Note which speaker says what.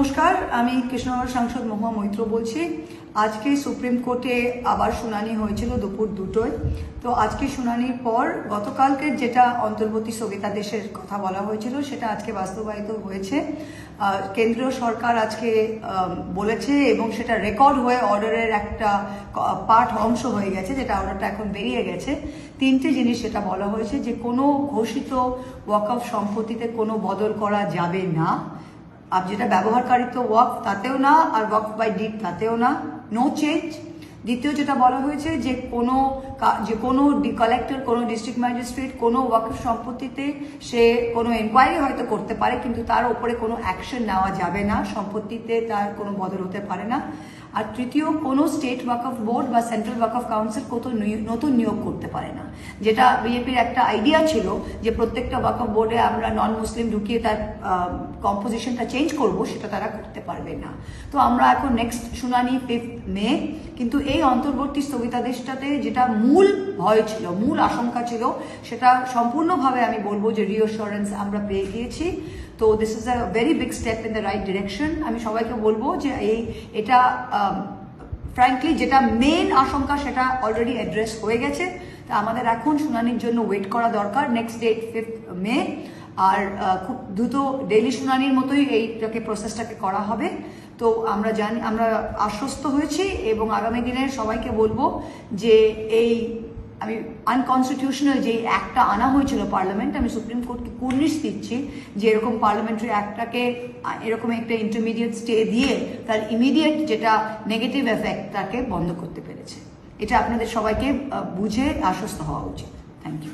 Speaker 1: নমস্কার, আমি কৃষ্ণনগর সাংসদ মহুয়া মৈত্র বলছি। আজকে সুপ্রিম কোর্টে আবার শুনানি হয়েছিল দুপুর 2টোয়। তো আজকে শুনানির পর গতকালকে যেটা অন্তর্বর্তী স্থগিতাদেশের কথা বলা হয়েছিল সেটা আজকে বাস্তবায়িত হয়েছে। কেন্দ্রীয় সরকার আজকে বলেছে এবং সেটা রেকর্ড হয়ে অর্ডারের একটা পার্ট অংশ হয়ে গেছে, যেটা অর্ডারটা এখন বেরিয়ে গেছে। তিনটে জিনিস সেটা বলা হয়েছে যে কোনো ঘোষিত ওয়াকফ সম্পত্তিতে কোনো বদল করা যাবে না, আর যেটা ব্যবহারকারিত্ব ওয়াকফ তাতেও না, আর ওয়াকফ বাই ডিড তাতেও না, নো চেঞ্জ। দ্বিতীয় যেটা বলা হয়েছে যে কোনো কালেক্টর, কোনো ডিস্ট্রিক্ট ম্যাজিস্ট্রেট কোনো ওয়াকফ সম্পত্তিতে সে কোনো এনকোয়ারি হয়তো করতে পারে, কিন্তু তার উপরে কোনো অ্যাকশন নেওয়া যাবে না, সম্পত্তিতে তার কোনো বদল হতে পারে না। আর তৃতীয়, কোনো স্টেট ওয়াকফ বোর্ড বা সেন্ট্রাল ওয়াকফ কাউন্সিল নতুন নিয়োগ করতে পারে না। যেটা বিজেপির একটা আইডিয়া ছিল যে প্রত্যেকটা ওয়াকফ বোর্ডে আমরা নন মুসলিম ঢুকিয়ে তার কম্পোজিশনটা চেঞ্জ করব, সেটা তারা করতে পারবে না। তো আমরা এখন নেক্সট শুনানি 5 মে। কিন্তু এই অন্তর্বর্তী স্থগিতাদেশটাতে যেটা মূল ভয় ছিল, মূল আশঙ্কা ছিল, সেটা সম্পূর্ণভাবে আমি বলবো যে রিঅ্যাসুরেন্স আমরা পেয়ে গিয়েছি। তো this is a very big step in the right direction. আমি সবাইকে বলবো যে এটা ফ্র্যাঙ্কলি যেটা মেন আশঙ্কা সেটা অলরেডি অ্যাড্রেস হয়ে গেছে। তা আমাদের এখন শুনানির জন্য ওয়েট করা দরকার নেক্সট ডেট 5 মে। আর খুব দ্রুত ডেইলি শুনানির মতোই এইটাকে প্রসেসটাকে করা হবে। তো আমরা আশ্বস্ত হয়েছি এবং আগামী দিনের সবাইকে বলবো যে আমি আনকনস্টিটিউশনাল যে অ্যাক্টটা আনা হয়েছিল পার্লামেন্ট, আমি সুপ্রিম কোর্টকে কুর্নিশ দিচ্ছি যে এরকম পার্লামেন্টারি অ্যাক্টটাকে এরকম একটা ইন্টারমিডিয়েট স্টে দিয়ে তার ইমিডিয়েট যেটা নেগেটিভ এফেক্ট তাকে বন্ধ করতে পেরেছে। এটা আপনাদের সবাইকে বুঝে আশ্বস্ত হওয়া উচিত। Thank you.